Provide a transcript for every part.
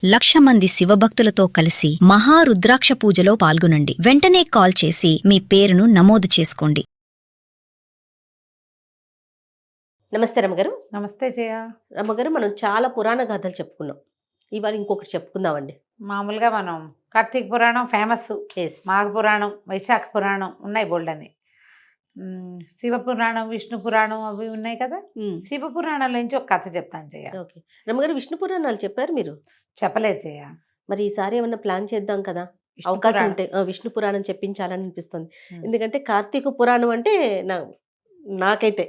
1,00,000 మంది శివభక్తులతో కలిసి మహారుద్రాక్ష పూజలో పాల్గొనండి. వెంటనే కాల్ చేసి మీ పేరును నమోదు చేసుకోండి. నమస్తే రమ్మగారు. నమస్తే జయ. రమ్మగారు, మనం చాలా పురాణ గాథలు చెప్పుకున్నాం. ఇవాళ ఇంకొకటి చెప్పుకుందామండి. మామూలుగా మనం కార్తీక పురాణం ఫేమస్, మాఘ పురాణం, వైశాఖ పురాణం ఉన్నాయి బోల్డని. శివ పురాణం, విష్ణు పురాణం అవి ఉన్నాయి కదా. శివ పురాణంలో నుంచి ఒక కథ చెప్తాను జయ. ఓకే రమ్మగారు, విష్ణు పురాణాలు చెప్పారు మీరు. చెప్పలేదు జయ. మరి ఈసారి ఏమన్నా ప్లాన్ చేద్దాం కదా, అవకాశం ఉంటే విష్ణు పురాణం చెప్పించాలని అనిపిస్తుంది. ఎందుకంటే కార్తీక పురాణం అంటే నాకైతే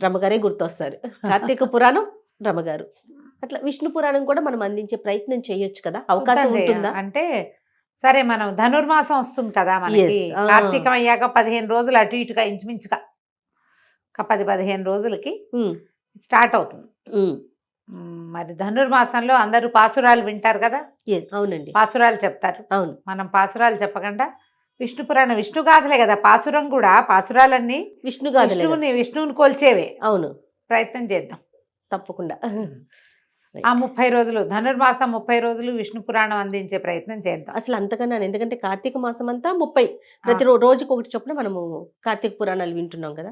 రమ్మగారే గుర్తొస్తారు. కార్తీక పురాణం రమ్మగారు, అట్లా విష్ణు పురాణం కూడా మనం అందించే ప్రయత్నం చేయొచ్చు కదా, అవకాశం ఉంటుందా? అంటే సరే, మనం ధనుర్మాసం వస్తుంది కదా మనకి. కార్తీకం అయ్యాక 15 రోజులు అటు ఇటుగా ఇంచుమించుగా 10-15 రోజులకి స్టార్ట్ అవుతుంది. మరి ధనుర్మాసంలో అందరూ పాసురాలు వింటారు కదా. అవునండి, పాసురాలు చెప్తారు. అవును, మనం పాసురాలు చెప్పకుండా విష్ణు పురాణం, విష్ణు గాథలే కదా. పాసురం కూడా, పాసురాలన్నీ విష్ణు గాథలే, విష్ణువుని కొల్చేవే. అవును, ప్రయత్నం చేద్దాం తప్పకుండా. ఆ 30 రోజులు, ధనుర్మాసం 30 రోజులు విష్ణు పురాణం అందించే ప్రయత్నం చేద్దాం. అసలు అంతకన్నా, ఎందుకంటే కార్తీక మాసం అంతా 30, ప్రతి రోజుకి ఒకటి చొప్పున మనము కార్తీక పురాణాలు వింటున్నాం కదా.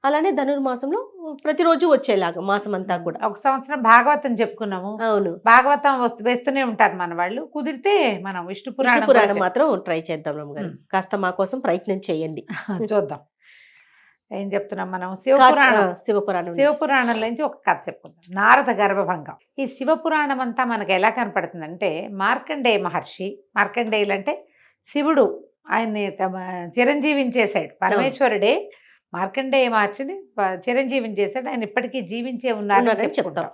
అలానే ధనుర్మాసంలో ప్రతిరోజు వచ్చేలాగా మాసం అంతా కూడా. ఒక సంవత్సరం భాగవతం చెప్పుకున్నాము. అవును, భాగవతం వేస్తూనే ఉంటారు మన వాళ్ళు. కుదిరితే మనం విష్ణు పురాణం మాత్రం ట్రై చేద్దాం రమ్మగారు. కాస్త మా కోసం ప్రయత్నం చేయండి. చూద్దాం ఏం చెప్తున్నాం మనం. శివపురాణం నుంచి ఒక కథ చెప్పుకుందాం. నారద గర్భభంగం. ఈ శివపురాణం అంతా మనకు ఎలా కనపడుతుందంటే, మార్కండేయ మహర్షి, మార్కండేయులు అంటే శివుడు ఆయన్ని చిరంజీవిని చేశాడు. పరమేశ్వరుడే మార్కండేయ మహర్షిని చిరంజీవిని చేశాడు. ఆయన ఇప్పటికీ జీవించే ఉన్నారని చెప్తాం.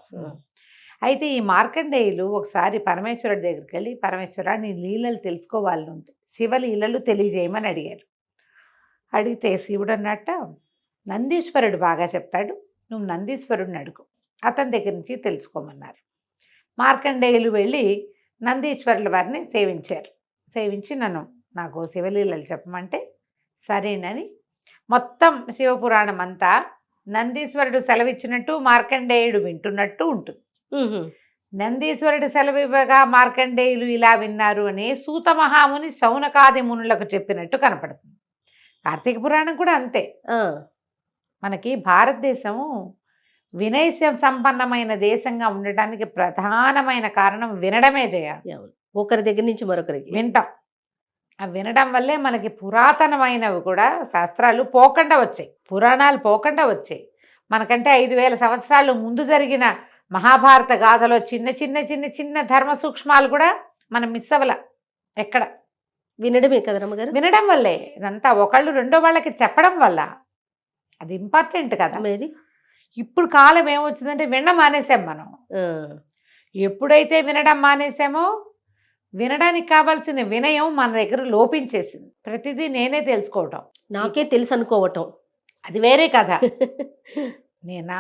అయితే ఈ మార్కండేయులు ఒకసారి పరమేశ్వరుడి దగ్గరికి వెళ్ళి, పరమేశ్వర నీ లీలలు తెలుసుకోవాలని ఉంది, శివలీలలు తెలియజేయమని అడిగారు. అడిగితే శివుడు అన్నట్ట, నందీశ్వరుడు బాగా చెప్తాడు, నువ్వు నందీశ్వరుడిని అడుగు, అతని దగ్గర నుంచి తెలుసుకోమన్నారు. మార్కండేయులు వెళ్ళి నందీశ్వరుల వారిని సేవించారు. సేవించి నాకు శివలీలలు చెప్పమంటే సరేనని మొత్తం శివపురాణం అంతా నందీశ్వరుడు సెలవిచ్చినట్టు మార్కండేయుడు వింటున్నట్టు ఉంటుంది. నందీశ్వరుడు సెలవివ్వగా మార్కండేయులు ఇలా విన్నారు అని సూత మహాముని శౌనకాది మునులకు చెప్పినట్టు కనపడుతుంది. కార్తీక పురాణం కూడా అంతే. మనకి భారతదేశం వినయ సంపన్నమైన దేశంగా ఉండటానికి ప్రధానమైన కారణం వినడమే చేయాలి. ఒకరి దగ్గర నుంచి మరొకరికి వింటాం. ఆ వినడం వల్లే మనకి పురాతనమైనవి కూడా శాస్త్రాలు పోకుండా వచ్చాయి, పురాణాలు పోకుండా వచ్చాయి. మనకంటే 5,000 సంవత్సరాలు ముందు జరిగిన మహాభారత గాథలో చిన్న చిన్న చిన్న చిన్న ధర్మ సూక్ష్మాలు కూడా మనం మిస్ అవ్వాల. ఎక్కడ వినడమే కదా రమ్మగారు. వినడం వల్లే ఇదంతా. ఒకళ్ళు రెండో వాళ్ళకి చెప్పడం వల్ల అది ఇంపార్టెంట్ కదా. మరి ఇప్పుడు కాలం ఏమొచ్చిందంటే వినడం మానేసాం మనం. ఎప్పుడైతే వినడం మానేసామో వినడానికి కావాల్సిన వినయం మన దగ్గర లోపించేసింది. ప్రతిదీ నేనే తెలుసుకోవటం, నాకే తెలుసు అనుకోవటం, అది వేరే కథ.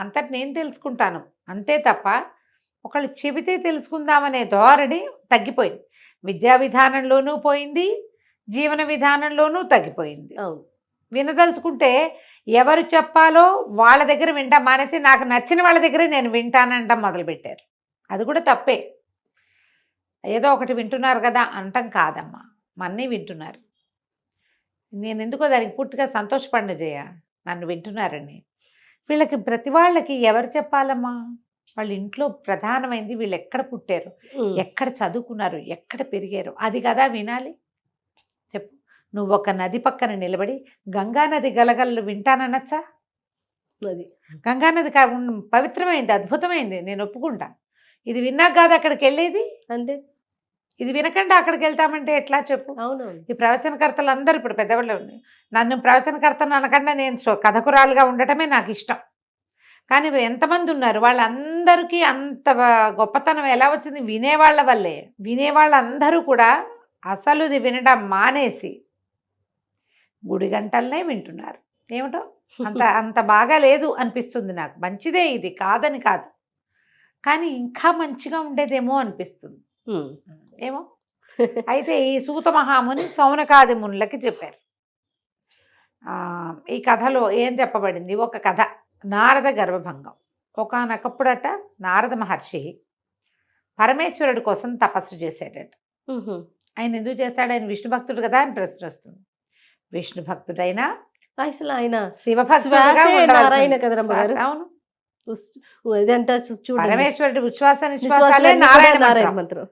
అంతటి నేను తెలుసుకుంటాను అంతే తప్ప ఒకళ్ళు చెబితే తెలుసుకుందామనే ధోరణి తగ్గిపోయింది. విద్యా విధానంలోనూ పోయింది, జీవన విధానంలోనూ తగ్గిపోయింది. వినదలుచుకుంటే ఎవరు చెప్పాలో వాళ్ళ దగ్గర వింటా మానేసి నాకు నచ్చిన వాళ్ళ దగ్గరే నేను వింటానంటాం మొదలుపెట్టారు. అది కూడా తప్పే. ఏదో ఒకటి వింటున్నారు కదా అంటాం కాదమ్మా, మన్నీ వింటున్నారు. నేను ఎందుకో దానికి పూర్తిగా సంతోషపడిన జయ, నన్ను వింటున్నారని. వీళ్ళకి ప్రతి వాళ్ళకి ఎవరు చెప్పాలమ్మా? వాళ్ళ ఇంట్లో ప్రధానమైంది వీళ్ళు ఎక్కడ పుట్టారు, ఎక్కడ చదువుకున్నారు, ఎక్కడ పెరిగారు, అది కదా వినాలి. చెప్పు, నువ్వు ఒక నది పక్కన నిలబడి గంగానది గలగలలు వింటాననచ్చా? అది గంగానది పవిత్రమైంది, అద్భుతమైంది, నేను ఒప్పుకుంటా. ఇది విన్నాక కాదు అక్కడికి వెళ్ళేది. అంతే. ఇది వినకుండా అక్కడికి వెళ్తామంటే ఎట్లా చెప్పు? అవునవును. ఈ ప్రవచనకర్తలు అందరూ ఇప్పుడు పెద్దవాళ్ళు ఉన్నాయి. నన్ను ప్రవచనకర్తను అనకుండా నేను కథకురాలుగా ఉండటమే నాకు ఇష్టం. కానీ ఎంతమంది ఉన్నారు, వాళ్ళందరికీ అంత గొప్పతనం ఎలా వచ్చింది? వినేవాళ్ళ వల్లే. వినేవాళ్ళందరూ కూడా అసలు ఇది వినడం మానేసి గుడి గంటలనే వింటున్నారు. ఏమిటో అంత బాగా లేదు అనిపిస్తుంది నాకు. మంచిదే, ఇది కాదని కాదు, కానీ ఇంకా మంచిగా ఉండేదేమో అనిపిస్తుంది. ఏమో. అయితే ఈ సూత మహాముని శౌనకాది మునులకి చెప్పారు. ఈ కథలో ఏం చెప్పబడింది? ఒక కథ, నారద గర్భభంగం. ఒకానొకప్పుడట నారద మహర్షి పరమేశ్వరుడి కోసం తపస్సు చేశాడట. ఉహు. ఆయన ఎందుకు చేస్తాడు? ఆయన విష్ణు భక్తుడు కదా అని ప్రశ్న వస్తుంది. విష్ణు భక్తుడైనా అసలు ఆయన శివభక్తుడుగా శ్వాసే ఉండవలసింది. నారాయణ కదా రమ్మగారు. శ్వాస, అవును. ఇదంతా చూడండి, పరమేశ్వరుడి ఉచ్ఛ్వాస నిశ్వాసాలే నిశ్వాసాలన్నీ కూడా నారాయణ నారాయణ మంత్రం. మంత్రం.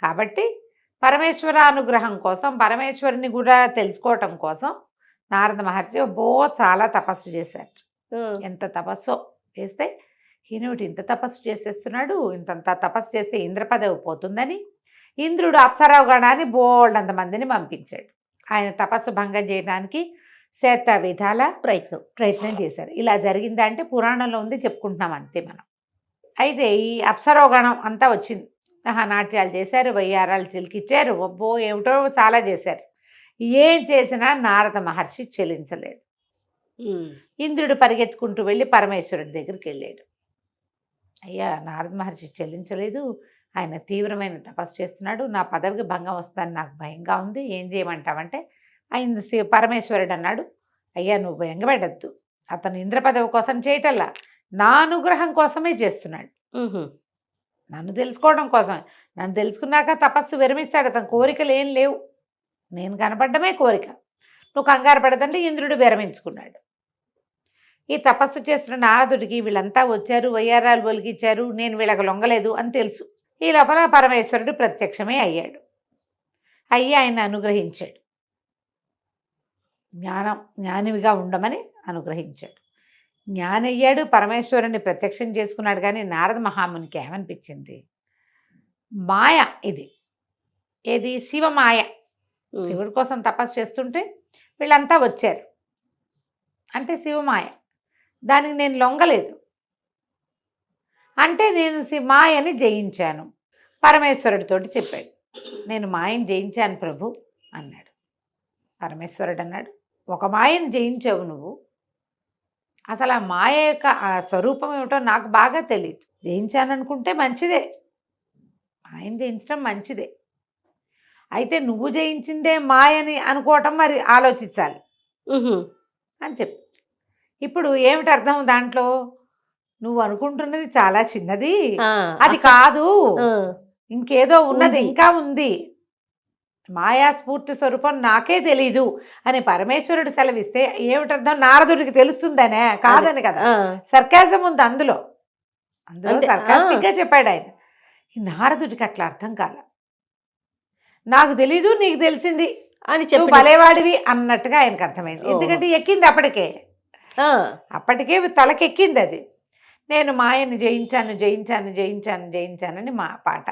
కాబట్టి పరమేశ్వర అనుగ్రహం కోసం, పరమేశ్వరుని కూడా తెలుసుకోవటం కోసం నారద మహర్షి చాలా తపస్సు చేశారు. ఆ. ఎంత తపస్సో చేస్తే ఈయనటి ఇంత తపస్సు చేసేస్తున్నాడు, ఇంతంత తపస్సు చేస్తే ఇంద్ర పదవి పోతుందని ఇంద్రుడు అప్సరాగణాన్ని బోల్డంత మందిని పంపించాడు. ఆయన తపస్సు భంగం చేయడానికి శత విధాల ప్రయత్నం చేశారు. ఇలా జరిగిందా అంటే పురాణంలో ఉంది, చెప్పుకుంటున్నాం అంతే మనం. అయితే ఈ అప్సరోగణం అంతా వచ్చింది. నాట్యాలు చేశారు, వయ్యారాలు చిలికిచ్చారు, ఒబ్బో ఏమిటో చాలా చేశారు. ఏం చేసినా నారద మహర్షి చెలించలేదు. ఇంద్రుడు పరిగెత్తుకుంటూ వెళ్ళి పరమేశ్వరుడి దగ్గరికి వెళ్ళాడు. అయ్యా, నారద మహర్షి చెల్లించలేదు, ఆయన తీవ్రమైన తపస్సు చేస్తున్నాడు, నా పదవికి భంగం వస్తుందని నాకు భయంగా ఉంది, ఏం చేయమంటావంటే ఆయన పరమేశ్వరుడు అన్నాడు, అయ్యా నువ్వు భయంగపెట్టద్దు, అతను ఇంద్ర పదవి కోసం చేయటల్లా నా అనుగ్రహం కోసమే చేస్తున్నాడు, నన్ను తెలుసుకోవడం కోసం. నన్ను తెలుసుకున్నాక తపస్సు విరమిస్తాడు, అతని కోరికలు ఏం లేవు, నేను కనపడమే కోరిక, నువ్వు కంగారు పడదంటే ఇంద్రుడు విరమించుకున్నాడు. ఈ తపస్సు చేస్తున్న నారదుడికి వీళ్ళంతా వచ్చారు, వయ్యారాలు ఒలికిచ్చారు, నేను వీళ్ళకి లొంగలేదు అని తెలుసు. ఈ లోపల పరమేశ్వరుడు ప్రత్యక్షమే అయ్యాడు. అయ్యి ఆయన అనుగ్రహించాడు, జ్ఞానివిగా ఉండమని అనుగ్రహించాడు. జ్ఞానయ్యాడు, పరమేశ్వరుని ప్రత్యక్షం చేసుకున్నాడు. కానీ నారద మహామునికి ఏమనిపించింది? మాయ ఇది, ఏది? శివమాయ. శివుడి కోసం తపస్సు చేస్తుంటే వీళ్ళంతా వచ్చారు అంటే శివమాయ, దానికి నేను లొంగలేదు అంటే నేను మాయని జయించాను. పరమేశ్వరుడితోటి చెప్పాడు, నేను మాయని జయించాను ప్రభు అన్నాడు. పరమేశ్వరుడు అన్నాడు, ఒక మాయని జయించావు నువ్వు, అసలు ఆ మాయ యొక్క ఆ స్వరూపం ఏమిటో నాకు బాగా తెలియదు. జయించాననుకుంటే మంచిదే, మాయని జయించడం మంచిదే, అయితే నువ్వు జయించిందే మాయని అనుకోవటం మరి ఆలోచించాలి అని చెప్పి. ఇప్పుడు ఏమిటి అర్థం దాంట్లో? నువ్వు అనుకుంటున్నది చాలా చిన్నది, అది కాదు, ఇంకేదో ఉన్నది, ఇంకా ఉంది, మాయా స్ఫూర్తి స్వరూపం నాకే తెలీదు అని పరమేశ్వరుడు సెలవిస్తే ఏమిటి అర్థం? నారదుడికి తెలుస్తుందనే, కాదని కదా. సర్కాజం ఉంది అందులో, సర్కాస్టిక్గా చెప్పాడు ఆయన. ఈ నారదుడికి అట్లా అర్థం కాల. నాకు తెలీదు, నీకు తెలిసింది అని చెప్పి భలేవాడివి అన్నట్టుగా ఆయనకు అర్థమైంది. ఎందుకంటే ఎక్కింది అప్పటికే తలకెక్కింది అది. నేను మాయని జయించాను జయించాను జయించాను జయించానని మా పాట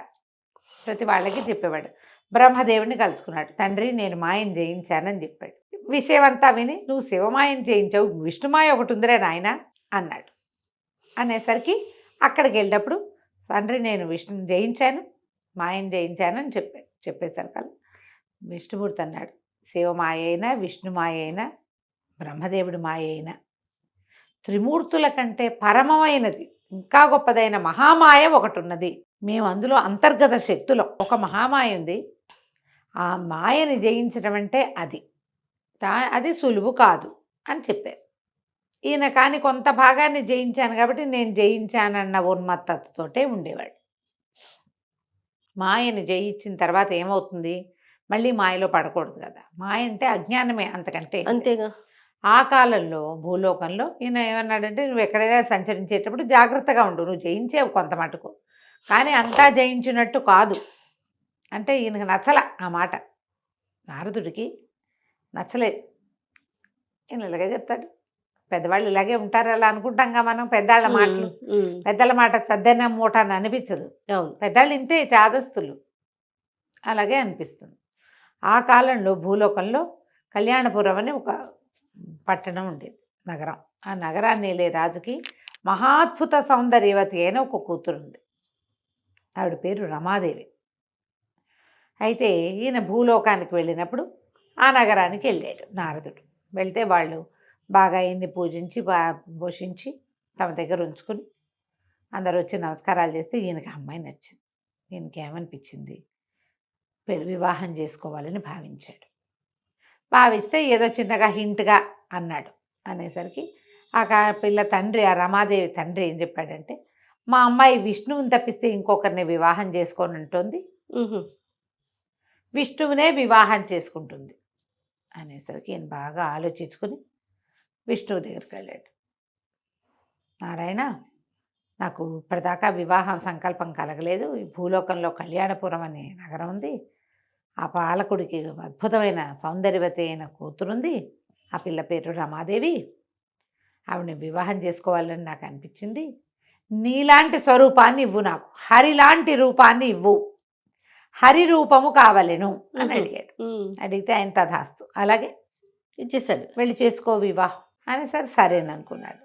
ప్రతి వాళ్ళకి చెప్పేవాడు. బ్రహ్మదేవుడిని కలుసుకున్నాడు, తండ్రి నేను మాయని జయించానని చెప్పాడు. విషయం అంతా విని, నువ్వు శివమాయని జయించావు, విష్ణుమాయ ఒకటి ఉందిరే నాయన అన్నాడు. అనేసరికి అక్కడికి వెళ్ళినప్పుడు తండ్రి నేను విష్ణుని జయించాను, మాయని జయించాను అని చెప్పేసరికి విష్ణుమూర్తి అన్నాడు, శివమాయ అయినా విష్ణుమాయ అయినా బ్రహ్మదేవుడి మాయ అయినా త్రిమూర్తుల కంటే పరమమైనది ఇంకా గొప్పదైన మహామాయ ఒకటి ఉన్నది. మేము అందులో అంతర్గత శక్తులు, ఒక మహామాయ ఉంది, ఆ మాయని జయించడం అంటే అది సులువు కాదు అని చెప్పారు. ఈయన కానీ కొంత భాగాన్ని జయించాను కాబట్టి నేను జయించానన్న ఉన్మత్తతోటే ఉండేవాడు. మాయని జయించిన తర్వాత ఏమవుతుంది? మళ్ళీ మాయలో పడకూడదు కదా. మాయ అంటే అజ్ఞానమే, అంతకంటే అంతేగా. ఆ కాలంలో భూలోకంలో ఈయన ఏమన్నాడంటే, నువ్వు ఎక్కడైనా సంచరించేటప్పుడు జాగ్రత్తగా ఉండు, నువ్వు జయించేవు కొంత మటుకు, కానీ అంతా జయించినట్టు కాదు అంటే ఈయనకు నచ్చల ఆ మాట. నారదుడికి నచ్చలేదు. ఈయన ఇలాగే చెప్తాడు, పెద్దవాళ్ళు ఇలాగే ఉంటారు అలా అనుకుంటాంగా మనం. పెద్దాళ్ళ మాటలు, పెద్దల మాట సద్దన మూట అని అనిపించదు. పెద్దవాళ్ళు ఇంతే, చాదస్తులు, అలాగే అనిపిస్తుంది. ఆ కాలంలో భూలోకంలో కళ్యాణపురం అని ఒక పట్టణం ఉండేది, నగరం. ఆ నగరాన్ని వెళ్ళే రాజుకి మహాద్భుత సౌందర్యవతి అయిన ఒక కూతురు ఉంది. ఆవిడ పేరు రమాదేవి. అయితే ఈయన భూలోకానికి వెళ్ళినప్పుడు ఆ నగరానికి వెళ్ళాడు నారదుడు. వెళ్తే వాళ్ళు బాగా ఈయన్ని పూజించి పోషించి తమ దగ్గర ఉంచుకుని అందరూ వచ్చి నమస్కారాలు చేస్తే ఈయనకి అమ్మాయి నచ్చింది. ఈయనకి ఏమనిపించింది? వివాహం చేసుకోవాలని భావించాడు. భావిస్తే ఏదో చిన్నగా హింట్గా అన్నాడు. అనేసరికి ఆ పిల్ల తండ్రి, ఆ రమాదేవి తండ్రి ఏం చెప్పాడంటే, మా అమ్మాయి విష్ణువుని తప్పిస్తే ఇంకొకరిని వివాహం చేసుకోని ఉంటుంది, ఉహు. విష్ణువునే వివాహం చేసుకుంటుంది అనేసరికి ఈయన బాగా ఆలోచించుకుని విష్ణువు దగ్గరికి వెళ్ళాడు. నారాయణ, నాకు ఇప్పటిదాకా వివాహం సంకల్పం కలగలేదు. ఈ భూలోకంలో కళ్యాణపురం అనే నగరం ఉంది. ఆ పాలకుడికి అద్భుతమైన సౌందర్యవతి అయిన కూతురుంది. ఆ పిల్ల పేరు రమాదేవి. ఆవిడని వివాహం చేసుకోవాలని నాకు అనిపించింది. నీలాంటి స్వరూపాన్ని ఇవ్వు, నాకు హరిలాంటి రూపాన్ని ఇవ్వు, హరి రూపము కావలెను అని అడిగాడు. అడిగితే ఆయన తథాస్తు అలాగే ఇచ్చేసాడు. వెళ్ళి చేసుకో వివాహం అని సరేననుకున్నాడు.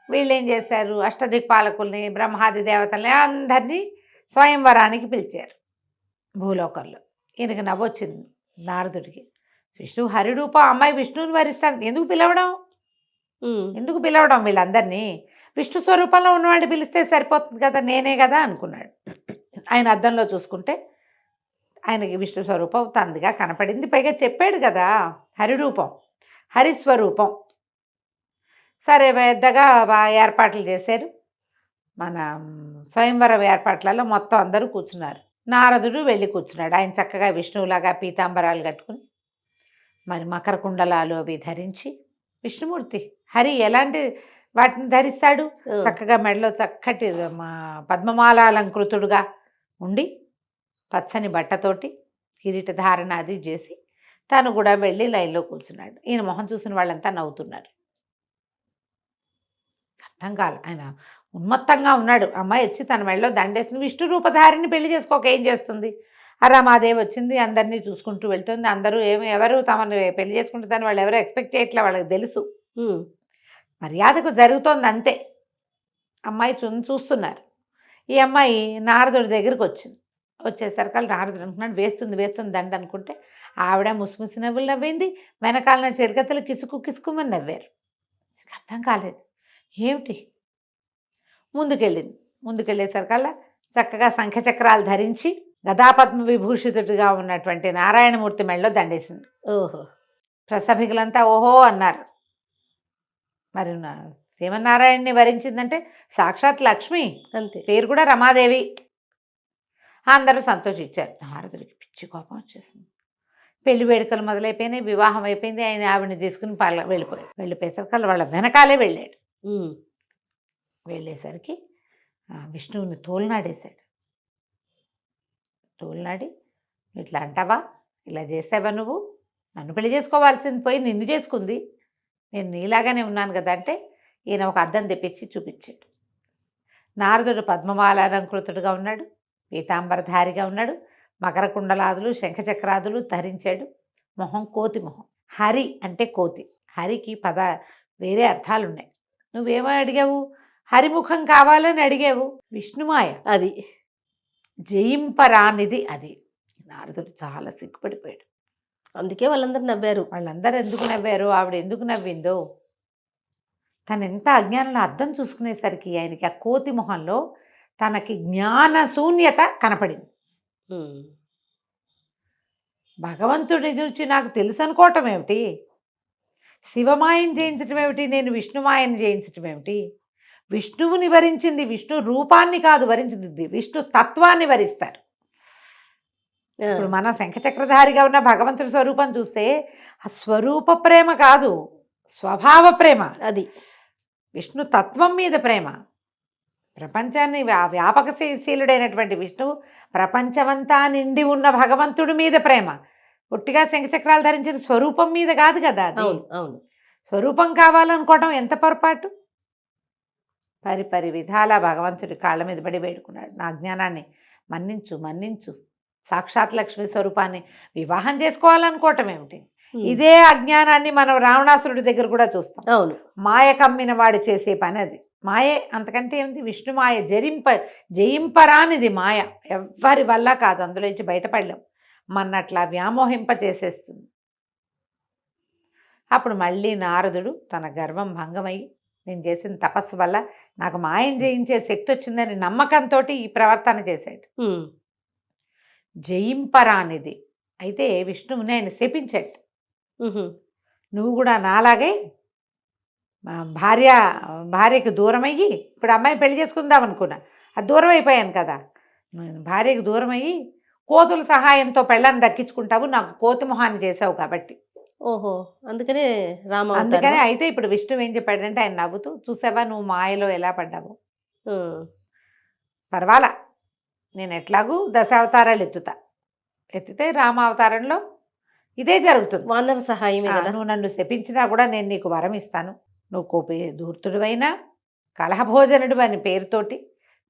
వీళ్ళు ఏం చేశారు, అష్టదిక్పాలకుల్ని బ్రహ్మాది దేవతల్ని అందరినీ స్వయంవరానికి పిలిచారు భూలోకంలో. ఈయనకి నవ్వొచ్చింది నారదుడికి. విష్ణువు హరిరూపం, అమ్మాయి విష్ణువుని వరిస్తాడు, ఎందుకు పిలవడం వీళ్ళందరినీ? విష్ణు స్వరూపంలో ఉన్నవాడిని పిలిస్తే సరిపోతుంది కదా, నేనే కదా అనుకున్నాడు. ఆయన అద్దంలో చూసుకుంటే ఆయనకి విష్ణు స్వరూపం తందిగా కనపడింది. పైగా చెప్పాడు కదా హరిరూపం, హరిస్వరూపం. సరే పెద్దగా ఏర్పాట్లు చేశారు. మన స్వయంవరం ఏర్పాట్లలో మొత్తం అందరూ కూర్చున్నారు. నారదుడు వెళ్ళి కూర్చున్నాడు. ఆయన చక్కగా విష్ణువులాగా పీతాంబరాలు కట్టుకుని మరి మకర కుండలాలు అవి ధరించి, విష్ణుమూర్తి హరి ఎలాంటి వాటిని ధరిస్తాడు, చక్కగా మెడలో చక్కటి పద్మమాలాలంకృతుడుగా ఉండి పచ్చని బట్టతోటి కిరీట ధారణ అది చేసి తను కూడా వెళ్ళి లైన్లో కూర్చున్నాడు. ఈయన మొహం చూసిన వాళ్ళంతా నవ్వుతున్నారు. అర్థం కాదు, ఆయన ఉన్మత్తంగా ఉన్నాడు. అమ్మాయి వచ్చి తన మెడలో దండేస్తుంది, విష్ణు రూపధారిని పెళ్లి చేసుకోక ఏం చేస్తుంది? రమాదేవి వచ్చింది, అందరినీ చూసుకుంటూ వెళ్తుంది. అందరూ ఎవరు తమను పెళ్లి చేసుకుంటుందని వాళ్ళు ఎవరో ఎక్స్పెక్ట్ చేయట్లే, వాళ్ళకి తెలుసు. మర్యాదకు జరుగుతోంది అంతే. అమ్మాయి చూస్తున్నారు. ఈ అమ్మాయి నారదుడి దగ్గరికి వచ్చింది. వచ్చేసరికి నారదుడు అనుకున్నాడు వేస్తుంది దండ అనుకుంటే, ఆవిడ ముసిముసి నవ్వులు నవ్వింది. వెనకాలన చిరగతలు కిసుకుమని నవ్వారు. అర్థం కాలేదు ఏమిటి. ముందుకెళ్ళేసరికల్లా చక్కగా శంఖచక్రాలు ధరించి గదాపద్మ విభూషితుడిగా ఉన్నటువంటి నారాయణమూర్తి మెడలో దండేసింది. ఓహో. ప్రసభికులంతా ఓహో అన్నారు. మరి శ్రీమన్నారాయణని వరించిందంటే సాక్షాత్ లక్ష్మి, అంతే, పేరు కూడా రమాదేవి. అందరూ సంతోషించారు. నారదుడికి పిచ్చి కోపం వచ్చేసింది. పెళ్లి వేడుకలు మొదలైపోయినాయి, వివాహం అయిపోయింది. ఆయన ఆవిడని తీసుకుని వెళ్ళిపోయేసరికి వాళ్ళ వెనకాలే వెళ్ళాడు. వెళ్ళేసరికి విష్ణువుని తోలునాడేశాడు. తోలునాడి, ఇట్లా అంటావా, ఇలా చేసావా, నువ్వు నన్ను పెళ్లి చేసుకోవాల్సింది పోయి నిన్ను చేసుకుంది, నేను నీలాగానే ఉన్నాను కదా అంటే ఈయన ఒక అద్దం తెప్పించి చూపించాడు. నారదుడు పద్మమాలాలంకృతుడుగా ఉన్నాడు, పీతాంబరధారిగా ఉన్నాడు, మకర కుండలాదులు శంఖచక్రాదులు ధరించాడు. మొహం కోతి మొహం. హరి అంటే కోతి. హరికి వేరే అర్థాలు ఉన్నాయి. నువ్వేమో అడిగావు, హరిముఖం కావాలని అడిగావు. విష్ణుమాయ అది, జయింపరానిది అది. నారదుడు చాలా సిగ్గుపడిపోయాడు. అందుకే వాళ్ళందరూ నవ్వారు. వాళ్ళందరూ ఎందుకు నవ్వారు, ఆవిడ ఎందుకు నవ్విందో, తను ఎంత అజ్ఞానంలో అర్థం చూసుకునేసరికి ఆయనకి ఆ కోతి మొహంలో తనకి జ్ఞాన శూన్యత కనపడింది. భగవంతుడి గురించి నాకు తెలుసు అనుకోవటం ఏమిటి, శివమాయను జయించటం ఏమిటి, నేను విష్ణుమాయను జయించటం ఏమిటి? విష్ణువుని వరించింది విష్ణు రూపాన్ని కాదు వరించింది, విష్ణు తత్వాన్ని వరిస్తారు. ఇప్పుడు మన శంఖచక్రధారిగా ఉన్న భగవంతుడి స్వరూపం చూస్తే ఆ స్వరూప ప్రేమ కాదు, స్వభావ ప్రేమ. అది విష్ణు తత్వం మీద ప్రేమ. ప్రపంచాన్ని వ్యాపకశీలుడైనటువంటి విష్ణువు ప్రపంచమంతా నిండి ఉన్న భగవంతుడి మీద ప్రేమ. పుట్టిగా శంఖచక్రాలు ధరించిన స్వరూపం మీద కాదు కదా. అవును, స్వరూపం కావాలనుకోవడం ఎంత పొరపాటు. పరి విధాల భగవంతుడి కాళ్ళ మీద పడి వేడుకున్నాడు, నా జ్ఞానాన్ని మన్నించు, సాక్షాత్ లక్ష్మి స్వరూపాన్ని వివాహం చేసుకోవాలనుకోవటం ఏమిటి? ఇదే అజ్ఞానాన్ని మనం రావణాసురుడి దగ్గర కూడా చూస్తాం. అవును, మాయ కమ్మిన వాడు చేసే పని అది. మాయే, అంతకంటే ఏమిటి? విష్ణు మాయ జయింపరానిది మాయ. ఎవ్వరి వల్ల కాదు, అందులో నుంచి బయటపడలేం. మన్నట్లా వ్యామోహింప చేసేస్తుంది. అప్పుడు మళ్ళీ నారదుడు తన గర్వం భంగమయ్యి, నేను చేసిన తపస్సు వల్ల నాకు మాయం జయించే శక్తి వచ్చిందని నమ్మకంతో ఈ ప్రవర్తన చేశాడు. జయింపరానిది అయితే విష్ణువుని ఆయన శపించాడు. నువ్వు కూడా నాలాగే భార్యకు దూరమయ్యి, ఇప్పుడు అమ్మాయి పెళ్లి చేసుకుందాం అనుకున్నా, అది దూరం అయిపోయాను కదా, నేను భార్యకు దూరం అయ్యి కోతుల సహాయంతో పెళ్ళాన్ని దక్కించుకుంటావు, నాకు కోతి మొహాన్ని చేసావు కాబట్టి. ఓహో, అందుకనే రామ అందుకనే అవతారమా? అయితే ఇప్పుడు విష్ణువు ఏం చెప్పాడంటే, ఆయన నవ్వుతూ, చూసావా నువ్వు మాయలో ఎలా పడ్డావు, ఉమ్, పర్వాలా, నేను ఎట్లాగూ దశావతారాలు ఎత్తితే రామావతారంలో ఇదే జరుగుతుంది. వానర సహాయమే కదా. నువ్వు నన్ను శపించినా కూడా నేను నీకు వరం ఇస్తాను. నువ్వు కోపే ధూర్తుడివైనా కలహభోజనుడు అని పేరుతోటి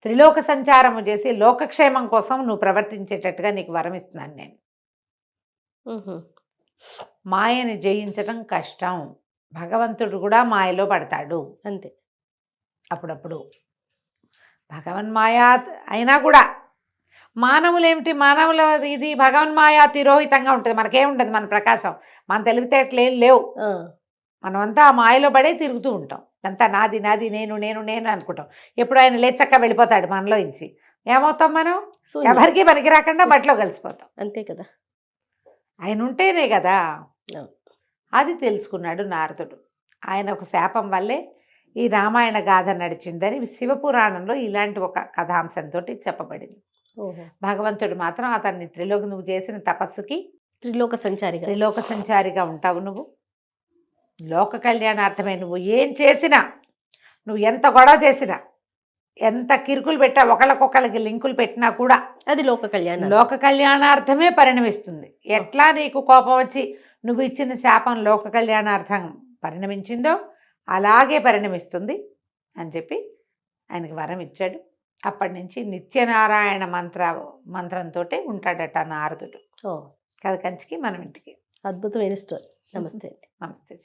త్రిలోక సంచారము చేసి లోకక్షేమం కోసం నువ్వు ప్రవర్తించేటట్టుగా నీకు వరం ఇస్తున్నాను నేను. ఉహు, మాయని జయించడం కష్టం, భగవంతుడు కూడా మాయలో పడతాడు అంతే. అప్పుడప్పుడు. భగవన్మాయా అయినా కూడా మానవులేమిటి, మానవుల ఇది భగవన్మాయా తిరోహితంగా ఉంటుంది, మనకేముంటుంది, మన ప్రకాశం, మన తెలివితేటలు ఏం లేవు, ఆ, మనమంతా ఆ మాయలో పడే తిరుగుతూ ఉంటాం, అంతా నాది నాది నేను నేను నేను అనుకుంటాం. ఎప్పుడు ఆయన లేచక్క వెళ్ళిపోతాడు మనలో ఇంచి, ఏమవుతాం మనం, శూన్యం. ఎవరికి పనికి రాకుండా బట్టలో కలిసిపోతాం. అంతే కదా. ఆయన ఉంటేనే కదా. అవును. అది తెలుసుకున్నాడు నారదుడు. ఆయన ఒక శాపం వల్లే ఈ రామాయణ గాథ నడిచిందని శివపురాణంలో ఇలాంటి ఒక కథాంశంతో చెప్పబడింది. ఓహో, భగవంతుడు మాత్రం అతన్ని త్రిలోకి, నువ్వు చేసిన తపస్సుకి త్రిలోక సంచారిగా. త్రిలోక సంచారిగా ఉంటావు, నువ్వు లోక కళ్యాణార్థమే, నువ్వు ఏం చేసినా, నువ్వు ఎంత గొడవ చేసినా, ఎంత కిరుకులు పెట్టా, ఒకళ్ళకొకళ్ళకి లింకులు పెట్టినా కూడా అది లోక కళ్యాణం. లోక కళ్యాణార్థమే పరిణమిస్తుంది. ఎట్లా నీకు కోపం వచ్చి నువ్వు ఇచ్చిన శాపం లోక కళ్యాణార్థం పరిణమించిందో అలాగే పరిణమిస్తుంది అని చెప్పి ఆయనకి వరం ఇచ్చాడు. అప్పటి నుంచి నిత్యనారాయణ మంత్రంతో ఉంటాడట నారదుడు. ఓ, కథ కంచికి మనం ఇంటికి. అద్భుతమైన స్టోరీ. నమస్తే. నమస్తే.